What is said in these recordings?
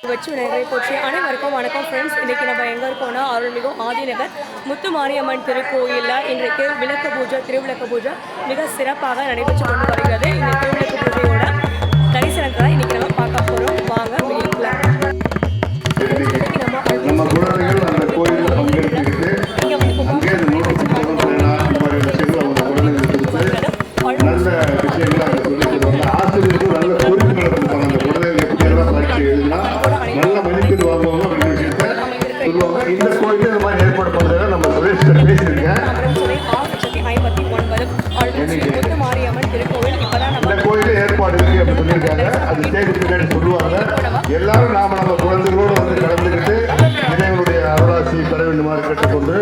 வச்சு விநாயகரை போற்றி அனைவருக்கும் வணக்கம் ஃப்ரெண்ட்ஸ். இன்றைக்கி நம்ம எங்கே இருக்கோம்னா அருள்மிகு ஆதிநகர் முத்துமாரியம்மன் திருக்கோயிலில் இன்றைக்கு விளக்கு பூஜை திருவிளக்கு பூஜை மிக சிறப்பாக நடைபெற்று கொண்டு வருகிறது. இந்த திருவிளக்கு பூஜையோட தரிசனங்களை இன்றைக்கி நம்ம பார்க்க போகிறோம். வாங்க வீடியோக்குள்ள. நம்ம குழந்தைகள் அந்த கோயிலில் பங்கெடுத்துக்கிட்டு அங்கே இந்த நல்ல விஷயங்களை அங்கே சொல்லி தருவாங்க. ஆசிரியர்கள் நல்ல குறிப்புகளை கொடுப்பாங்க. அந்த குழந்தைகள் எப்படி எல்லாம் பரீட்சை எழுதினா நல்ல மதிப்பீடு வாங்குவாங்க அப்படிங்கிற விஷயத்த சொல்லுவாங்க. இந்த கோயிலில் இந்த மாதிரி ஏற்பாடு பண்ணுறத நம்ம சுரேஷ்கிட்ட பேசியிருக்கேன். இந்த கோயில ஏற்பாடு இருக்கு அப்படின்னு சொல்லியிருக்காங்க. அது ஸ்டேஜுக்கு பின்னாடி சொல்லுவாங்க. எல்லாரும் நம்ம குழந்தைகளோடு வந்து கலந்துக்கிட்டு இறைவனுடைய அருளாசி பெற வேண்டுமாறு கேட்டுக்கொண்டு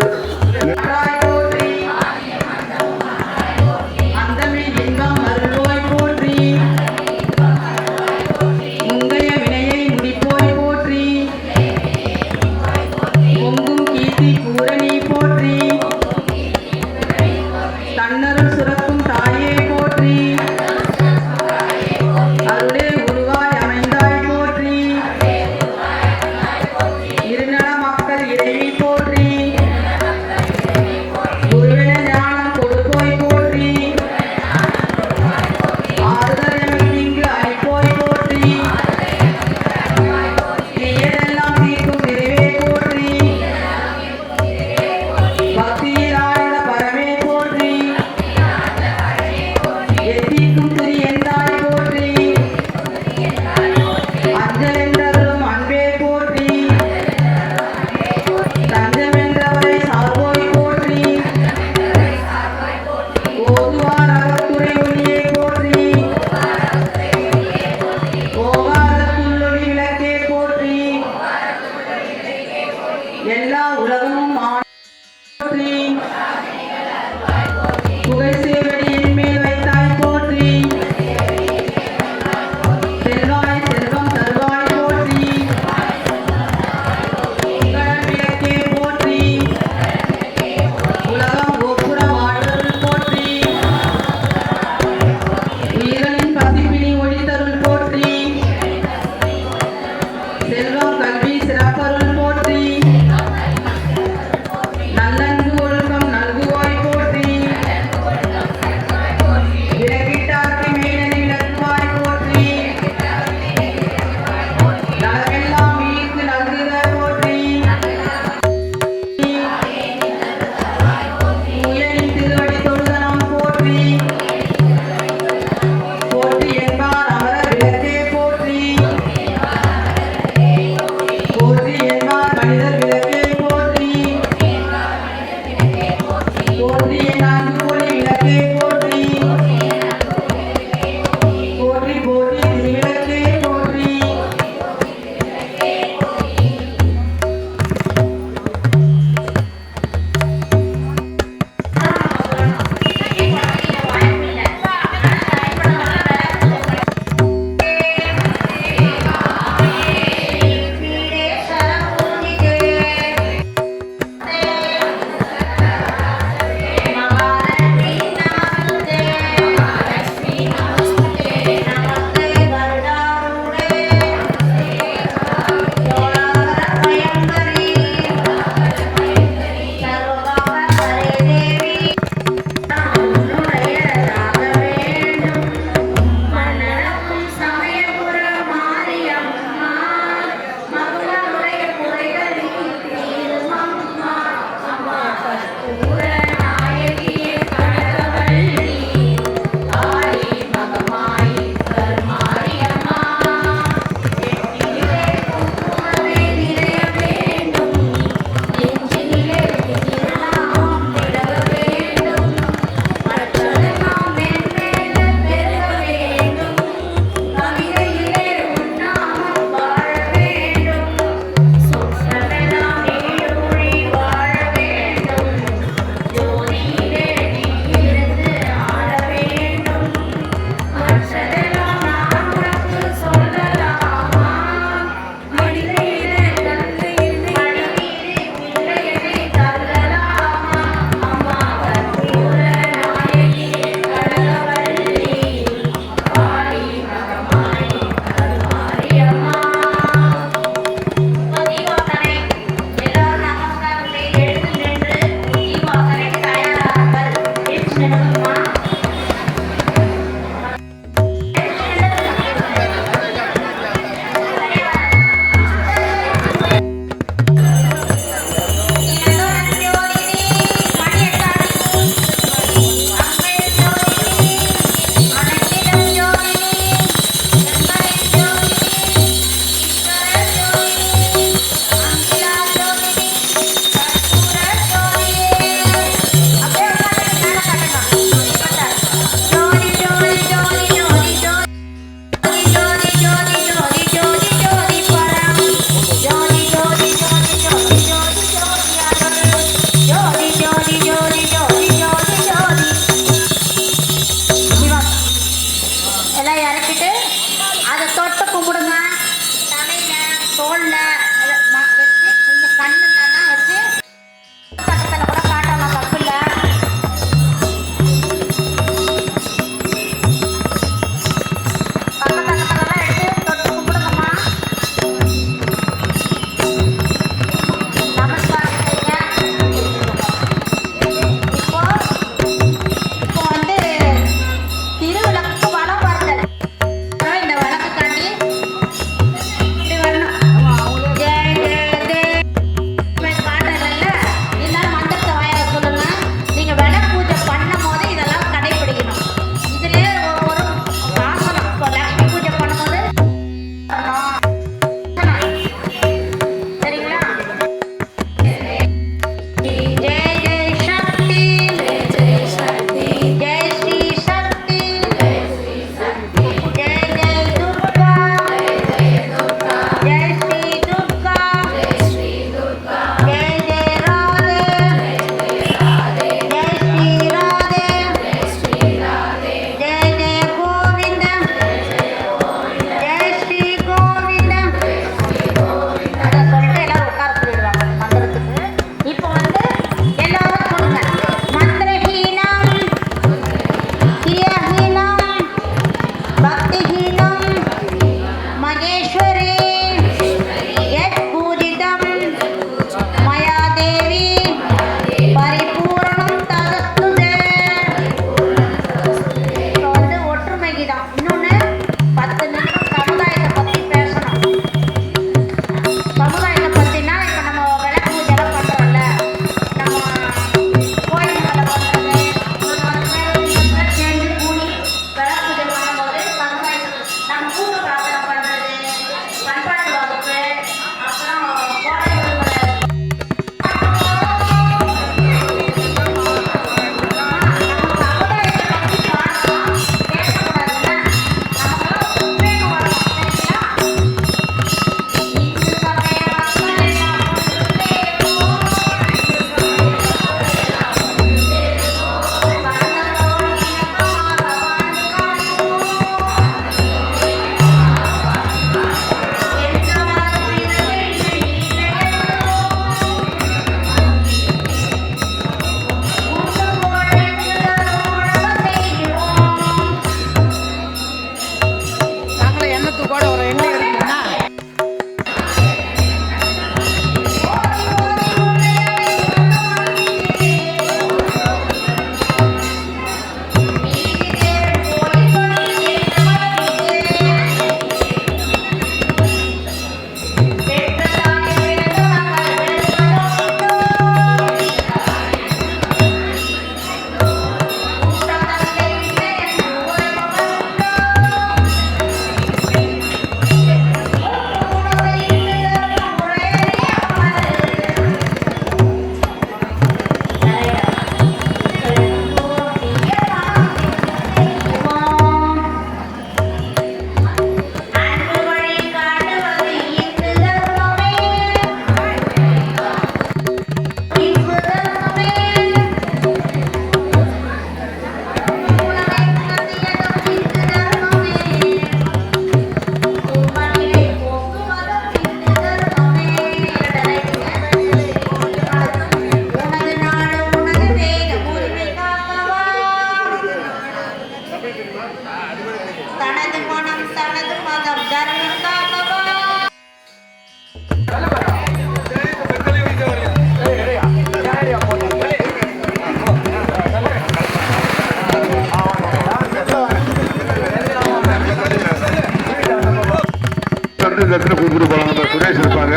லட்டு தட்டுன்னு கொடுத்துட்டு போவாங்க. நம்ம சுரேஷ் இருப்பாங்க.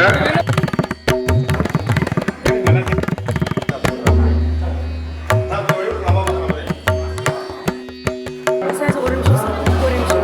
சார் ஒரு நிமிஷம் சார், ஒரு நிமிஷம்.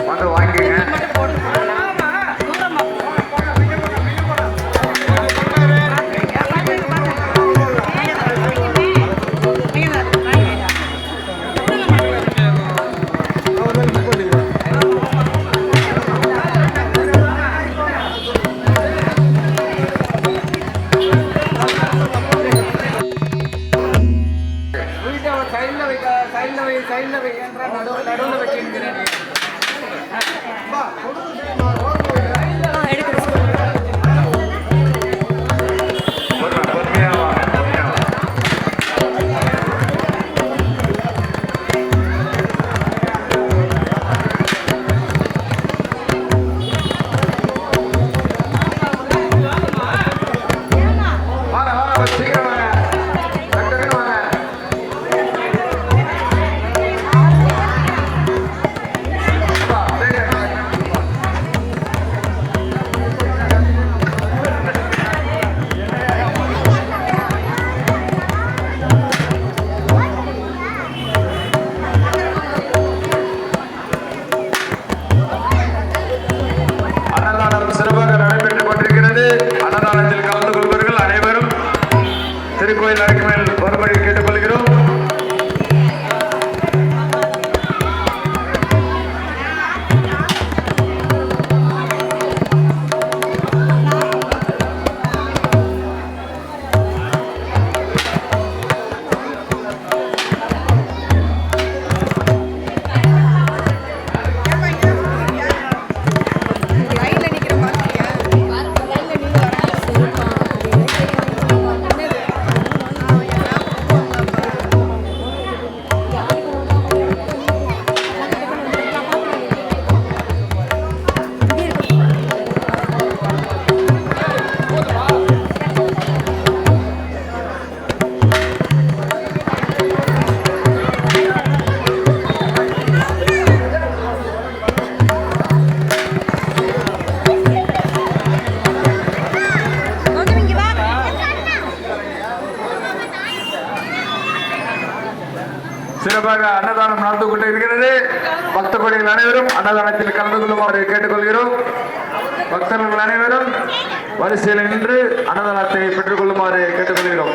வந்து வாங்கிக்கங்க. எடுக்கிறேன் சார். பொறுமையா வாங்க, பொறுமையா வாங்க. வாங்க, வாங்க, சீக்கிரம் வாங்க. டக்குன்னு வாங்க. வா, சீக்கிரம் வாங்க. அன்னதானம் சிறப்பாக நடைபெற்றுக் கொண்டிருக்கிறது. அன்னதானத்தில் கலந்து கொள்பவர்கள் அனைவரும் திருக்கோயில் அறைக்கு மேல் வரும்படி கேட்டுக்கொள்கிறோம். சிறப்பாக அன்னதானம் நடந்து கொண்டு இருக்கிறது. பக்த கோடிகள் அனைவரும் அன்னதானத்தில் கலந்து கொள்ளுமாறு கேட்டுக்கொள்கிறோம். பக்தர்கள் அனைவரும் வரிசையில் நின்று அன்னதானத்தை பெற்றுக் கொள்ளுமாறு கேட்டுக்கொள்கிறோம்.